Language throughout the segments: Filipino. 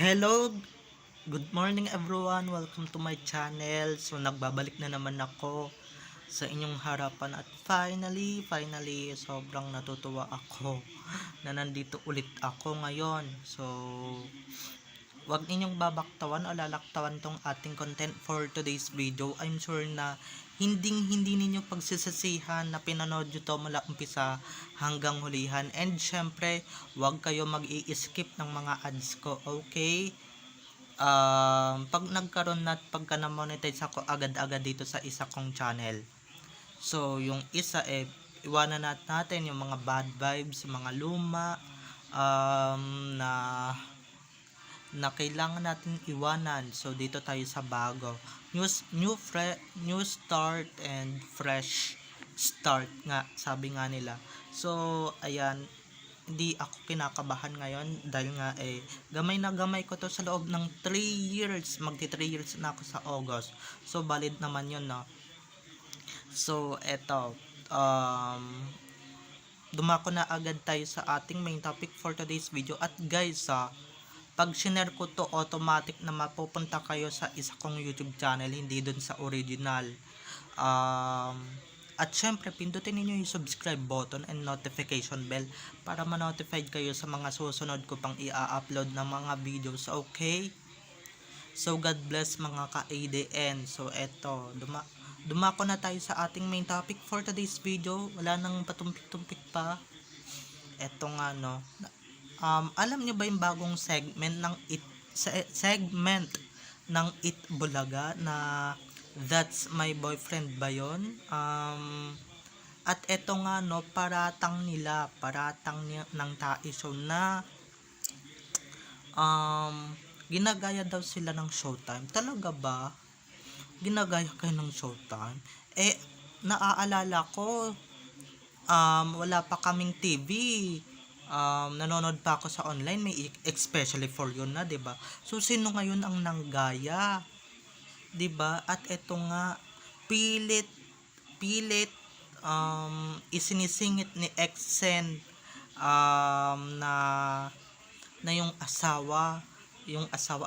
Hello, good morning everyone. Welcome to my channel. So nagbabalik na naman ako sa inyong harapan at finally sobrang natutuwa ako na nandito ulit ako ngayon. So wag ninyong babaktawan o lalaktawan tong ating content for today's video. I'm sure na hindi ninyo pagsisisihan na pinanood nyo to mula umpisa hanggang hulihan. And syempre, wag kayo mag-i-skip ng mga ads ko, okay? Pag nagkaroon na at pagka na-monetize ako agad-agad dito sa isa kong channel. So, yung isa iwanan natin yung mga bad vibes, mga luma, na kailangan natin iwanan. So, dito tayo sa bago. New start and fresh start nga, sabi nga nila. So, ayan, hindi ako kinakabahan ngayon dahil nga gamay na gamay ko to sa loob ng 3 years. Magti 3 years na ako sa August. So, valid naman yun, no? So, eto, dumako na agad tayo sa ating main topic for today's video. At guys, pag share ko to, automatic na mapupunta kayo sa isa kong YouTube channel, hindi dun sa original. At syempre, pindutin niyo yung subscribe button and notification bell para ma-notified kayo sa mga susunod ko pang i-upload na mga videos, okay? So, God bless mga ka-ADN. So, eto, dumako na tayo sa ating main topic for today's video. Wala nang patumpik-tumpik pa. Eto nga, no. Alam niyo ba yung bagong segment ng It Bulaga na That's My Boyfriend ba yun? At eto nga, no, paratang ng tae show na ginagaya daw sila ng Showtime. Talaga ba? Ginagaya kayo ng Showtime? Naaalala ko, wala pa kaming TV. Nanonood pa ako sa online, may especially for you na, 'di ba? So sino ngayon ang nanggaya? 'Di ba? At eto nga, pilit isinisingit ni Exen na yung asawa,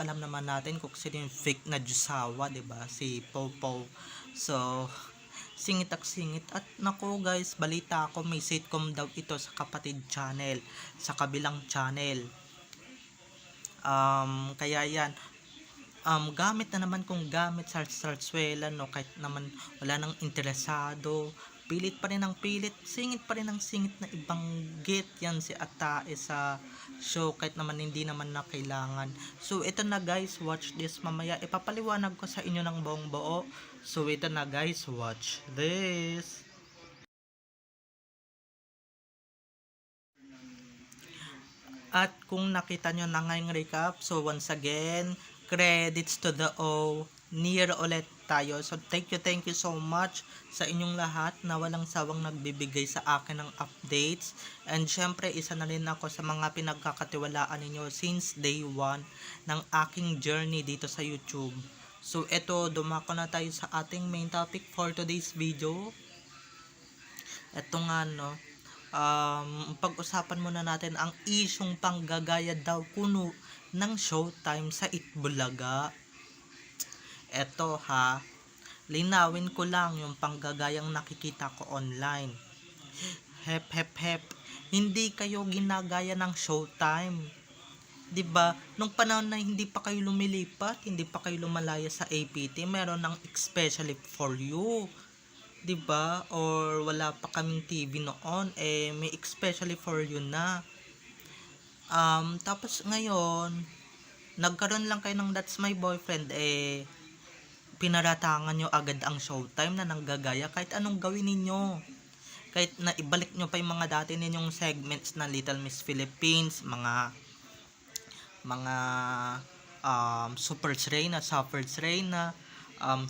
alam naman natin kung sino yung fake na Diyosawa, 'di ba? Si Popo. So singit at nako guys, balita ako may sitcom daw ito sa kapatid channel, sa kabilang channel. Kaya yan, gamit na naman kung gamit sa sarsuela, no, kahit naman wala nang interesado, pilit pa rin singit pa rin ng singit na ibang git yan si Atae sa show kahit naman hindi naman na kailangan. So ito na guys, watch this mamaya. Ipapaliwanag ko sa inyo ng buong buo. So ito na guys, watch this. At kung nakita nyo na ngayong recap, so once again, credits to the O, near ulit tayo. So thank you so much sa inyong lahat na walang sawang nagbibigay sa akin ng updates. And syempre, isa na rin ako sa mga pinagkakatiwalaan ninyo since day 1 ng aking journey dito sa YouTube. So eto, dumako na tayo sa ating main topic for today's video. Eto nga, no, pag-usapan muna natin ang isyong panggagaya daw kuno ng Showtime sa Itbulaga. Eto ha, linawin ko lang yung panggagayang nakikita ko online. Hep, hindi kayo ginagaya ng Showtime. 'Di ba? Nung panahon na hindi pa kayo lumilipat, hindi pa kayo lumalaya sa APT, meron ng especially for you. 'Di ba? Or wala pa kaming TV noon, may especially for you na. Tapos ngayon, nagkaroon lang kayo ng That's My Boyfriend, pinaratangan nyo agad ang Showtime na nanggagaya kahit anong gawin ninyo. Kahit na ibalik nyo pa yung mga dati ninyong segments na Little Miss Philippines, mga Super Reyna, Suffers Reyna,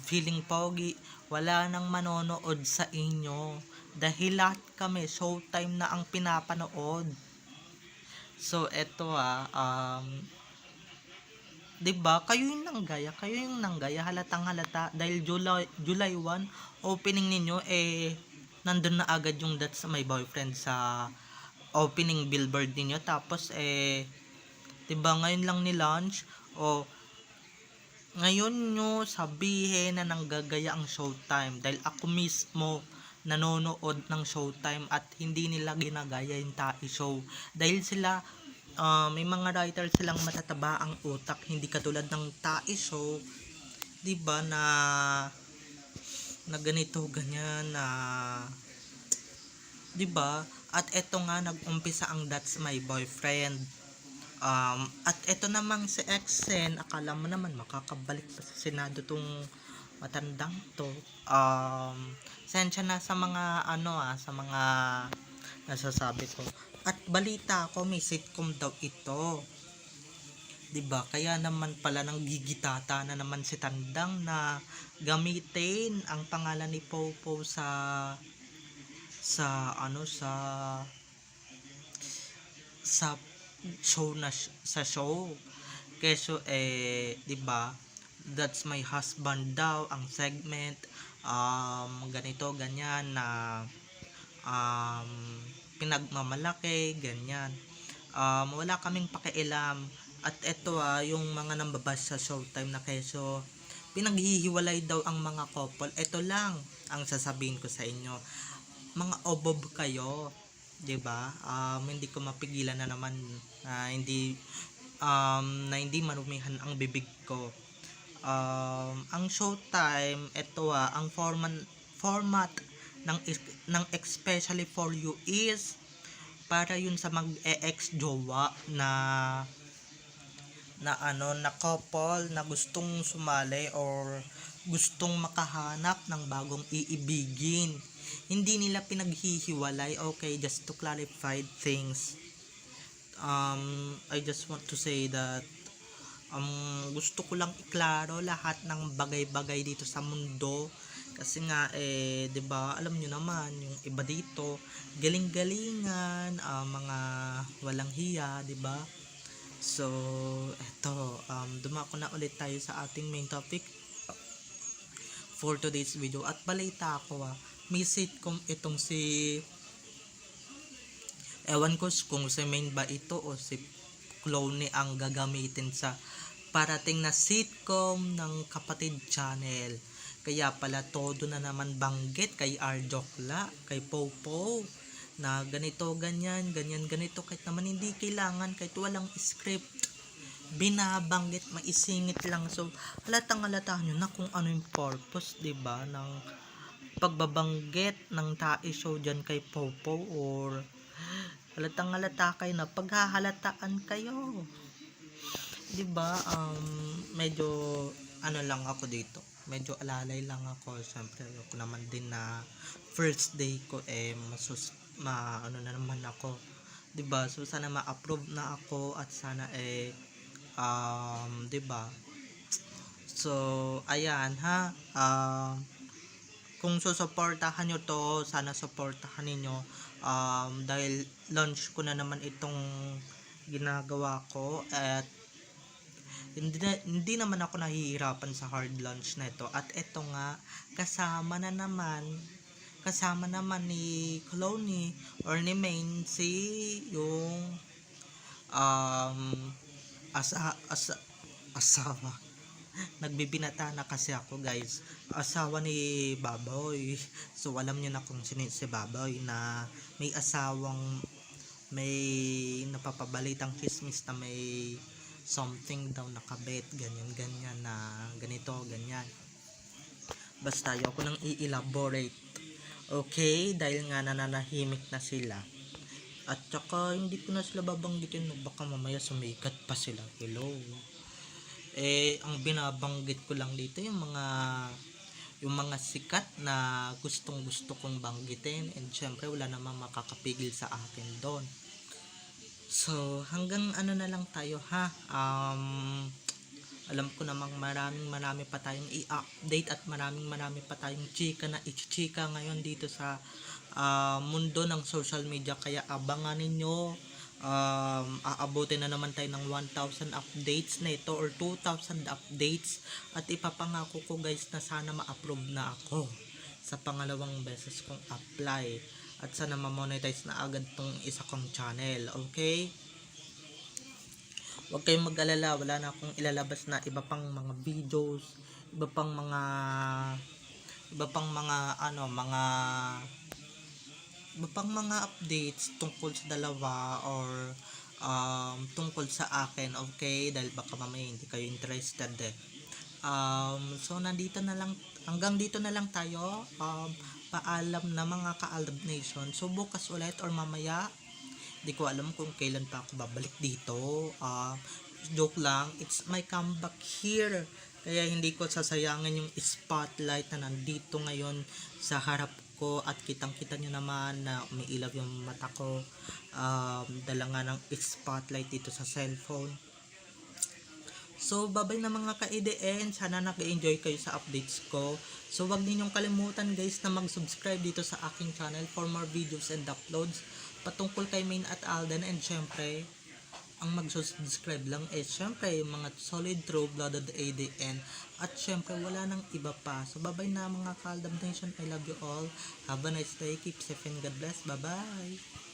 Feeling Pogi, wala nang manonood sa inyo dahil lahat kami Showtime na ang pinapanood. So eto 'di ba? Kayo yung nanggaya, halatang halata dahil July 1 opening ninyo, nandun na agad yung That's My Boyfriend sa opening billboard ninyo. Tapos 'di 'Diba ngayon lang ni launch o ngayon nyo sabihin na nanggagaya ang Showtime dahil ako mismo nanonood ng Showtime at hindi nila ginagaya yung Tai Show dahil sila may mga writer silang matataba ang utak, hindi katulad ng Tai Show, 'di ba, na ganito ganyan na 'di ba? At eto nga nag-umpisa ang That's My Boyfriend. At eto namang si Exen, akala mo naman makakabalik pa sa Senado tong matandang to. Sensya na sa mga sa mga nasasabi ko. At balita ko may sitcom daw ito. 'Di ba? Kaya naman pala nang gigitata na naman si Tandang na gamitin ang pangalan ni Popo sa show sa show. Keso 'di ba? That's My Husband daw ang segment, ganito ganyan na pinagmamalaki ganyan. Wala kaming pakialam. At eto yung mga nambabas sa Showtime na keso pinaghihiwalay daw ang mga couple. Eto lang ang sasabihin ko sa inyo, mga obob kayo, 'di ba? Hindi ko mapigilan na naman na hindi marumihan ang bibig ko. Ang Showtime, ito ang format ng Especially For You is para yun sa mag-ex jowa na couple na gustong sumali or gustong makahanap ng bagong iibigin. Hindi nila pinaghihiwalay. Okay, just to clarify things, I just want to say that gusto ko lang iklaro lahat ng bagay-bagay dito sa mundo kasi nga 'di ba, alam niyo naman yung iba dito galing-galingan, mga walang hiya, 'di ba? So eto, dumako na ulit tayo sa ating main topic for today's video. At balita ako may sitcom itong ewan ko kung si main ba ito o si Clone ang gagamitin sa parating na sitcom ng Kapatid Channel. Kaya pala todo na naman banggit kay Ardokla, kay Popo na ganito ganyan ganito, kahit naman hindi kailangan, kahit walang script binabanggit, maisingit lang. So halata nyo na kung ano yung purpose, 'di ba, ng pagbabanggit ng Tai Show dyan kay Popo, or halata kayo na paghahalataan kayo, 'di ba? Medyo lang ako dito, medyo alalay lang ako. Siyempre ayoko naman din na first day ko na naman ako, 'di ba? So sana ma-approve na ako at sana 'di ba? So ayan kung susuportahan nyo to, sana suportahan niyo dahil launch ko na naman itong ginagawa ko at hindi naman ako nahihirapan sa hard launch na ito. At ito nga, kasama naman ni Clone or ni Main yung asawa. Nagbibinata na kasi ako, guys. Asawa ni Baboy. So alam niyo na kung sino si Baboy, na may asawang may napapabalitang chismis na may something daw nakabet, ganyan na ganito ganyan. Basta ayoko nang i-elaborate, okay, dahil nga nananahimik na sila. At saka hindi ko na sila babanggitin, baka mamaya sumikat pa sila. Hello, ang binabanggit ko lang dito yung mga sikat na gustong gusto kong banggitin, and syempre wala namang makakapigil sa akin doon. So hanggang na lang tayo alam ko namang marami pa tayong i-update at marami pa tayong chika na i-chika ngayon dito sa mundo ng social media. Kaya abangan ninyo, aabutin na naman tayo ng 1,000 updates na ito or 2,000 updates, at ipapangako ko, guys, na sana ma-approve na ako sa pangalawang beses kong apply at sana ma-monetize na agad tong isa kong channel, okay? Huwag kayong mag-alala, wala na akong ilalabas na iba pang mga videos, iba pang mga iba pang mga updates tungkol sa dalawa or tungkol sa akin, okay? Dahil baka mamaya hindi kayo interested eh. So nandito na lang, hanggang dito na lang tayo. Paalam na mga ka-Alab Nation. So bukas ulit or mamaya, di ko alam kung kailan pa ako babalik dito. Joke lang, it's my comeback here. Kaya hindi ko sasayangin yung spotlight na nandito ngayon sa harap ko at kitang-kita nyo naman na umiilaw yung mata ko. Dala nga ng spotlight dito sa cellphone. So, babay na mga ka-EDN. Sana nag-enjoy kayo sa updates ko. So, wag ninyong kalimutan guys na mag-subscribe dito sa aking channel for more videos and uploads patungkol kay Main at Alden. And syempre, ang mag-subscribe lang syempre yung mga solid true-blooded ADN. At syempre, wala nang iba pa. So, babay na mga ka-Alab Nation. I love you all. Have a nice day. Keep safe and God bless. Bye-bye.